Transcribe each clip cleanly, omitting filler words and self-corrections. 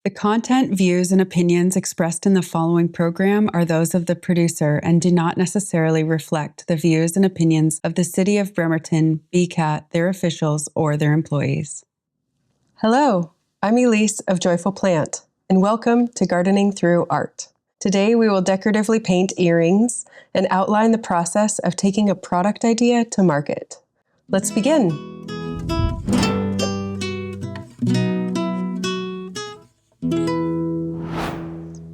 The content, views, and opinions expressed in the following program are those of the producer and do not necessarily reflect the views and opinions of the City of Bremerton, BCAT, their officials, or their employees. Hello, I'm Elise of Joyful Plant, and welcome to Gardening Through Art. Today we will decoratively paint earrings and outline the process of taking a product idea to market. Let's begin.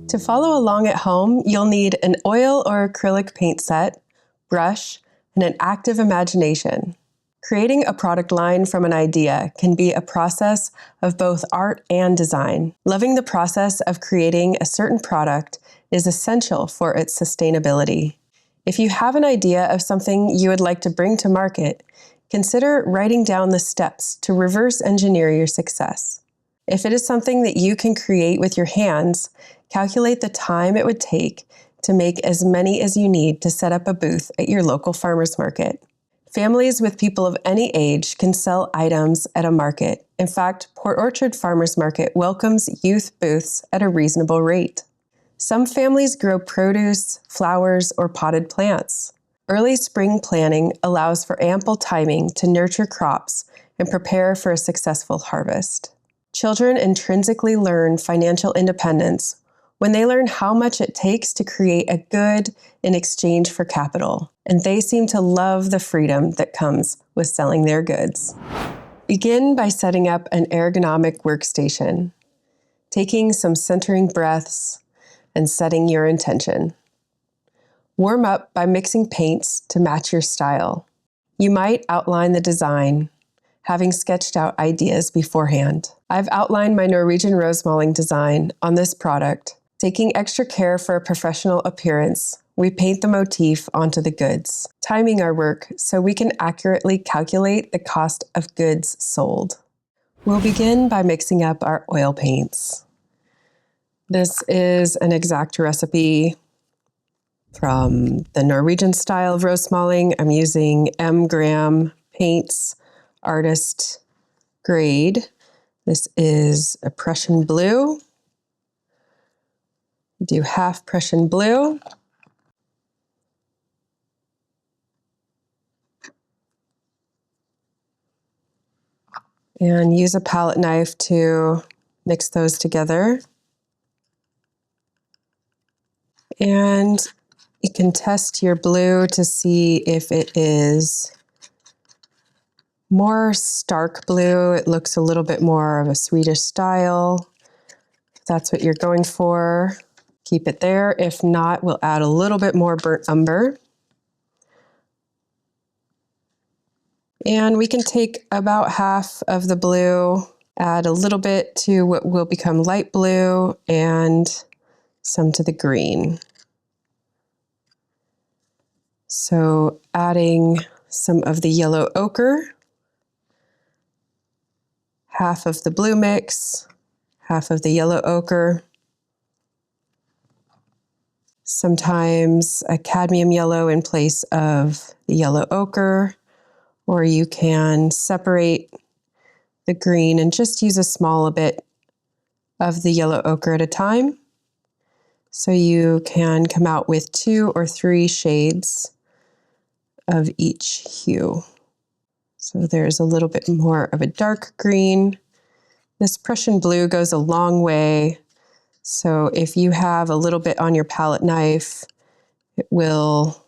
To follow along at home, you'll need an oil or acrylic paint set, brush, and an active imagination. Creating a product line from an idea can be a process of both art and design. Loving the process of creating a certain product is essential for its sustainability. If you have an idea of something you would like to bring to market, consider writing down the steps to reverse engineer your success. If it is something that you can create with your hands, calculate the time it would take to make as many as you need to set up a booth at your local farmer's market. Families with people of any age can sell items at a market. In fact, Port Orchard Farmers Market welcomes youth booths at a reasonable rate. Some families grow produce, flowers, or potted plants. Early spring planting allows for ample timing to nurture crops and prepare for a successful harvest. Children intrinsically learn financial independence when they learn how much it takes to create a good in exchange for capital, and they seem to love the freedom that comes with selling their goods. Begin by setting up an ergonomic workstation, taking some centering breaths, and setting your intention. Warm up by mixing paints to match your style. You might outline the design, having sketched out ideas beforehand. I've outlined my Norwegian rose malling design on this product. Taking extra care for a professional appearance, we paint the motif onto the goods, timing our work so we can accurately calculate the cost of goods sold. We'll begin by mixing up our oil paints. This is an exact recipe from the Norwegian style of rose malling. I'm using M. Graham paints, artist grade. This is a Prussian blue. Do half Prussian blue. And use a palette knife to mix those together. And you can test your blue to see if it is more stark blue. It looks a little bit more of a Swedish style. If that's what you're going for, keep it there. If not, we'll add a little bit more burnt umber. And we can take about half of the blue, add a little bit to what will become light blue, and some to the green. So adding some of the yellow ochre, half of the blue mix, half of the yellow ochre, sometimes a cadmium yellow in place of the yellow ochre, or you can separate the green and just use a small bit of the yellow ochre at a time. So you can come out with 2 or 3 shades of each hue. So there's a little bit more of a dark green. This Prussian blue goes a long way. So if you have a little bit on your palette knife, it will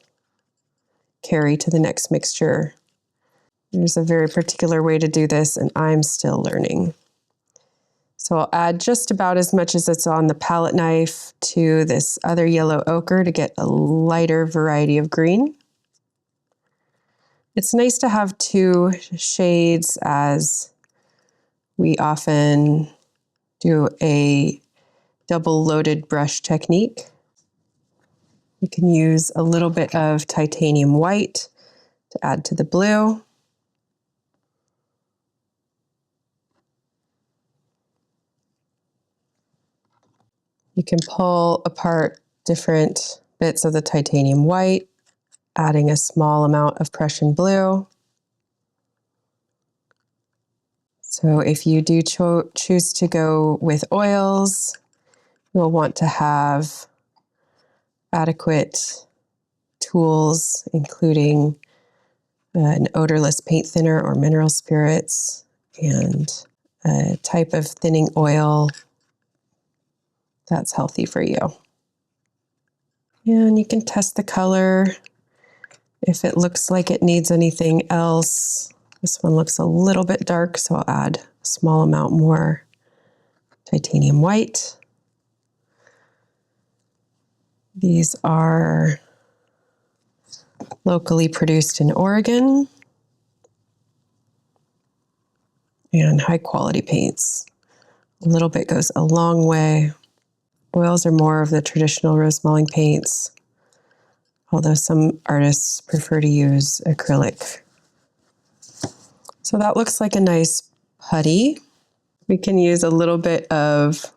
carry to the next mixture. There's a very particular way to do this, and I'm still learning. So I'll add just about as much as it's on the palette knife to this other yellow ochre to get a lighter variety of green. It's nice to have 2 shades, as we often do a double loaded brush technique. You can use a little bit of titanium white to add to the blue. You can pull apart different bits of the titanium white, adding a small amount of Prussian blue. So if you do choose to go with oils, you'll want to have adequate tools, including an odorless paint thinner or mineral spirits, and a type of thinning oil that's healthy for you. And you can test the color if it looks like it needs anything else. This one looks a little bit dark, so I'll add a small amount more titanium white. These are locally produced in Oregon and high quality paints. A little bit goes a long way. Oils are more of the traditional rose mulling paints, although some artists prefer to use acrylic. So that looks like a nice putty. We can use a little bit of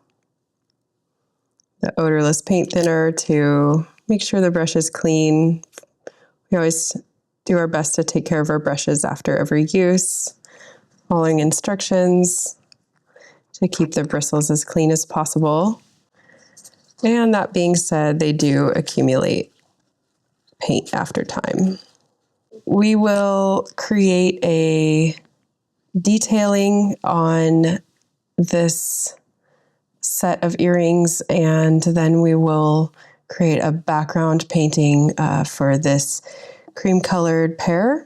the odorless paint thinner to make sure the brush is clean. We always do our best to take care of our brushes after every use, following instructions to keep the bristles as clean as possible. And that being said, they do accumulate paint after time. We will create a detailing on this set of earrings, and then we will create a background painting for this cream colored pair.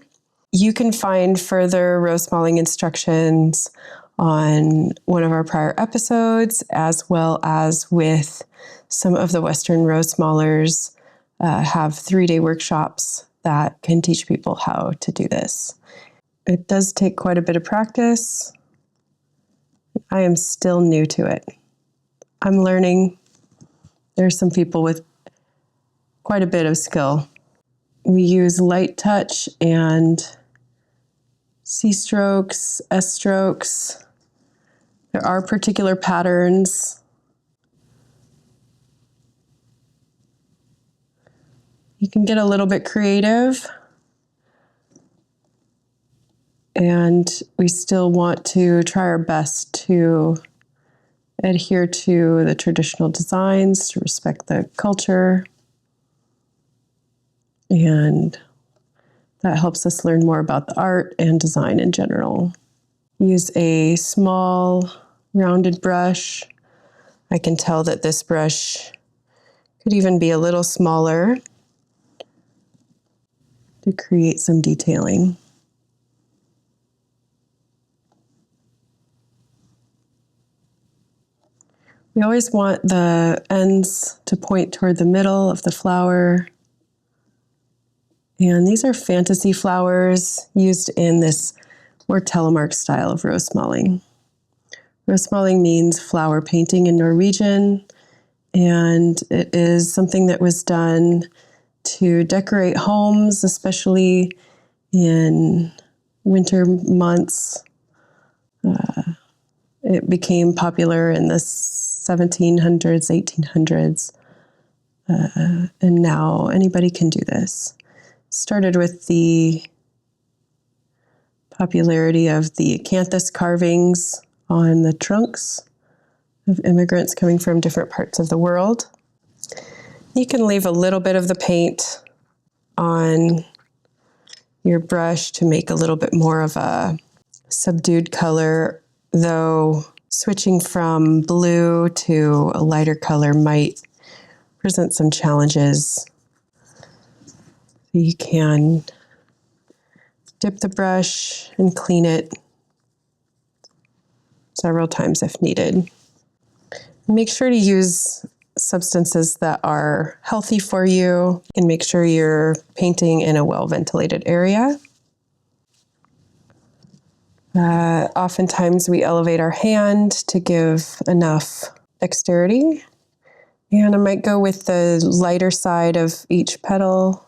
You can find further rose mulling instructions on one of our prior episodes, as well as with some of the Western rose mullers have 3-day workshops that can teach people how to do this. It does take quite a bit of practice. I am still new to it. I'm learning. There's some people with quite a bit of skill. We use light touch and C strokes, S strokes. There are particular patterns. You can get a little bit creative, and we still want to try our best to adhere to the traditional designs, to respect the culture, and that helps us learn more about the art and design in general. Use a small rounded brush. I can tell that this brush could even be a little smaller to create some detailing. We always want the ends to point toward the middle of the flower. And these are fantasy flowers used in this more telemark style of rose mulling. Rose mulling means flower painting in Norwegian, and it is something that was done to decorate homes, especially in winter months. It became popular in the 1700s, 1800s, and now anybody can do this. Started with the popularity of the acanthus carvings on the trunks of immigrants coming from different parts of the world. You can leave a little bit of the paint on your brush to make a little bit more of a subdued color, though switching from blue to a lighter color might present some challenges. You can dip the brush and clean it several times if needed. Make sure to use substances that are healthy for you, and make sure you're painting in a well-ventilated area. Oftentimes we elevate our hand to give enough dexterity. And I might go with the lighter side of each petal.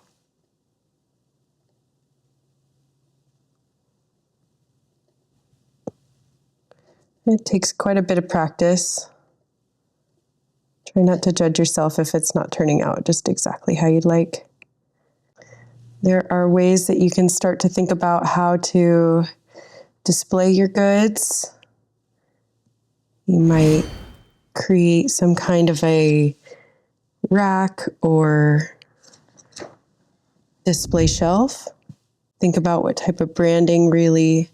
It takes quite a bit of practice. Try not to judge yourself if it's not turning out just exactly how you'd like. There are ways that you can start to think about how to display your goods. You might create some kind of a rack or display shelf. Think about what type of branding really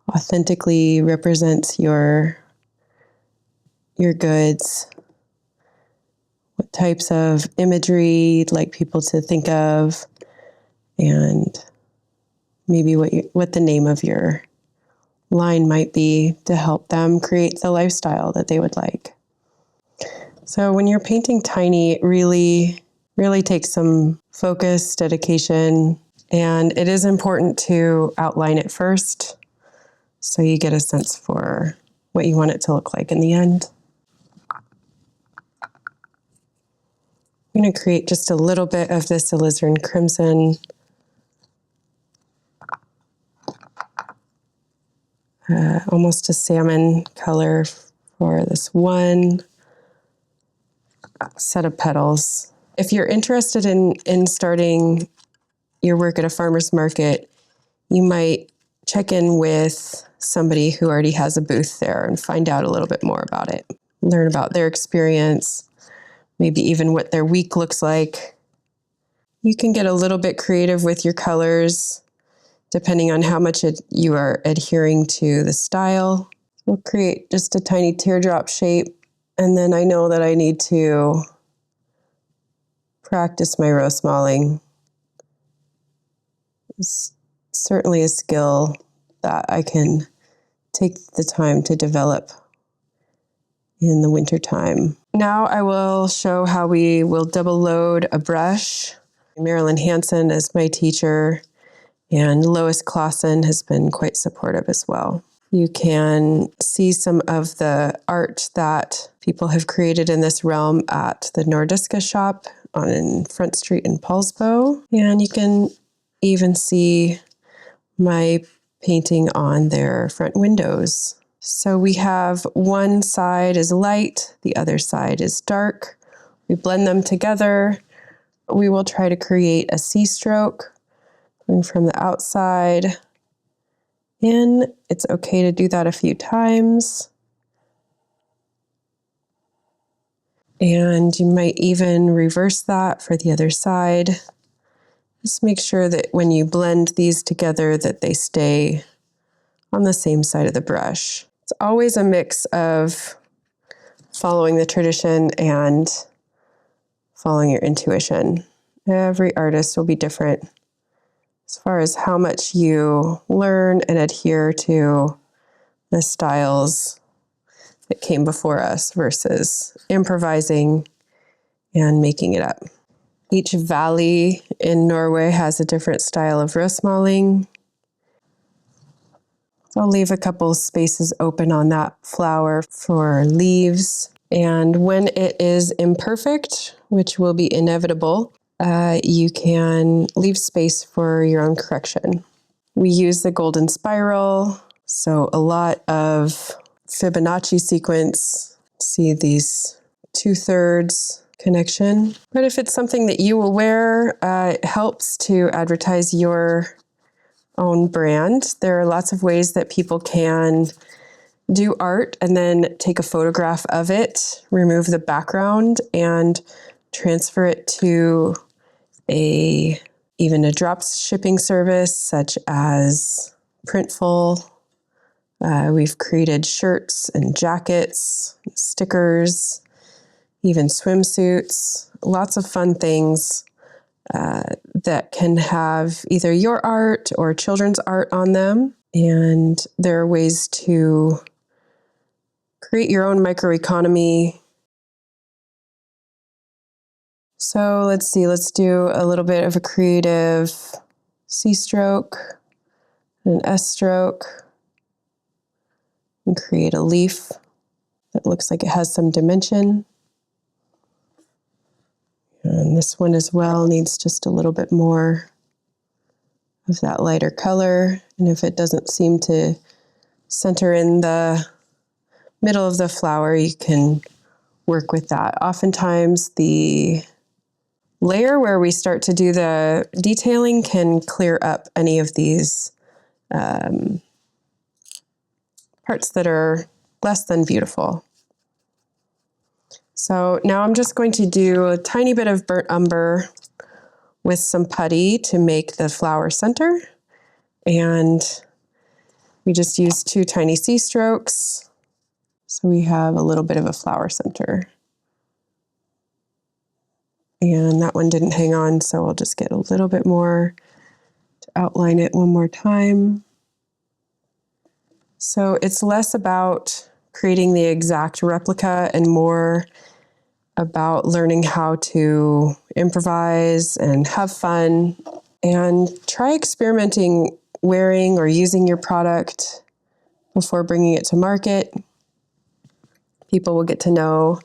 authentically represents your goods. What types of imagery you'd like people to think of, and maybe what the name of your line might be to help them create the lifestyle that they would like. So when you're painting tiny, it really takes some focus, dedication, and it is important to outline it first so you get a sense for what you want it to look like in the end. I'm going to create just a little bit of this alizarin crimson. Almost a salmon color for this one set of petals. If you're interested in starting your work at a farmer's market, you might check in with somebody who already has a booth there and find out a little bit more about it. Learn about their experience, maybe even what their week looks like. You can get a little bit creative with your colors, depending on how much you are adhering to the style. We'll create just a tiny teardrop shape, and then I know that I need to practice my rose mauling. It's certainly a skill that I can take the time to develop in the wintertime. Now I will show how we will double load a brush. Marilyn Hansen is my teacher, and Lois Clausen has been quite supportive as well. You can see some of the art that people have created in this realm at the Nordiska shop on Front Street in Paulsbo. And you can even see my painting on their front windows. So we have one side is light, the other side is dark. We blend them together. We will try to create a C-stroke going from the outside in. It's okay to do that a few times. And you might even reverse that for the other side. Just make sure that when you blend these together that they stay on the same side of the brush. It's always a mix of following the tradition and following your intuition. Every artist will be different as far as how much you learn and adhere to the styles that came before us versus improvising and making it up. Each valley in Norway has a different style of rose mauling. So I'll leave a couple spaces open on that flower for leaves. And when it is imperfect, which will be inevitable, you can leave space for your own correction. We use the golden spiral, so a lot of Fibonacci sequence. See these 2/3 connection. But if it's something that you will wear, it helps to advertise your own brand. There are lots of ways that people can do art and then take a photograph of it, remove the background, and transfer it to even a drop shipping service such as Printful. We've created shirts and jackets, stickers, even swimsuits, lots of fun things that can have either your art or children's art on them. And there are ways to create your own microeconomy. So let's do a little bit of a creative C stroke, an S stroke, and create a leaf that looks like it has some dimension. And this one as well needs just a little bit more of that lighter color. And if it doesn't seem to center in the middle of the flower, you can work with that. Oftentimes the layer where we start to do the detailing can clear up any of these parts that are less than beautiful. So now I'm just going to do a tiny bit of burnt umber with some putty to make the flower center. And we just use 2 tiny C strokes. So we have a little bit of a flower center. And that one didn't hang on, so I'll just get a little bit more to outline it one more time. So it's less about creating the exact replica and more about learning how to improvise and have fun, and try experimenting wearing or using your product before bringing it to market. People will get to know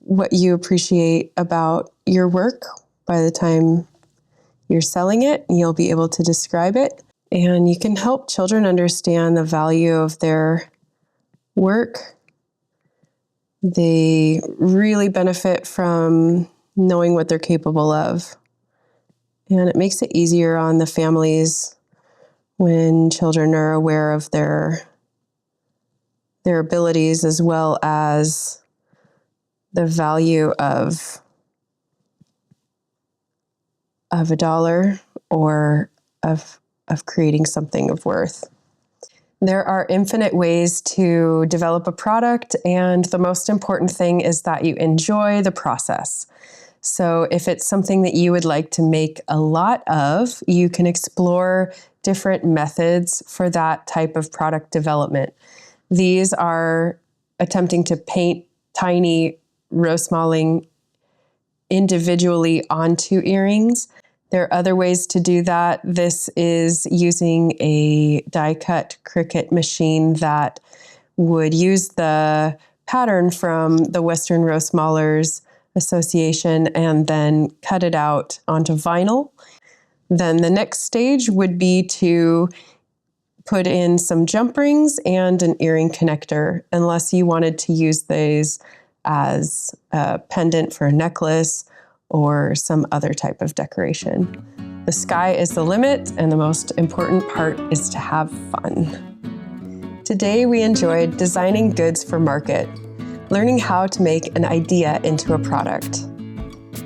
what you appreciate about your work by the time you're selling it. You'll be able to describe it, and you can help children understand the value of their work. They really benefit from knowing what they're capable of. And it makes it easier on the families when children are aware of their abilities, as well as the value of a dollar or of creating something of worth. There are infinite ways to develop a product, and the most important thing is that you enjoy the process. So if it's something that you would like to make a lot of, you can explore different methods for that type of product development. These are attempting to paint tiny rose malling individually onto earrings. There are other ways to do that. This is using a die-cut Cricut machine that would use the pattern from the Western Rose Mallers Association and then cut it out onto vinyl. Then the next stage would be to put in some jump rings and an earring connector, unless you wanted to use these as a pendant for a necklace or some other type of decoration. The sky is the limit, and the most important part is to have fun. Today we enjoyed designing goods for market, learning how to make an idea into a product.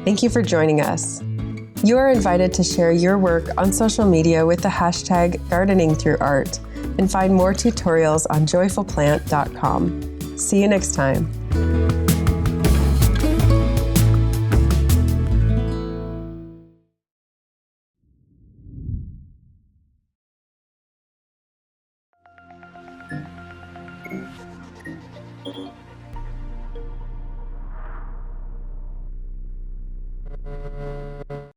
Thank you for joining us. You are invited to share your work on social media with the hashtag gardeningthroughart and find more tutorials on joyfulplant.com. See you next time.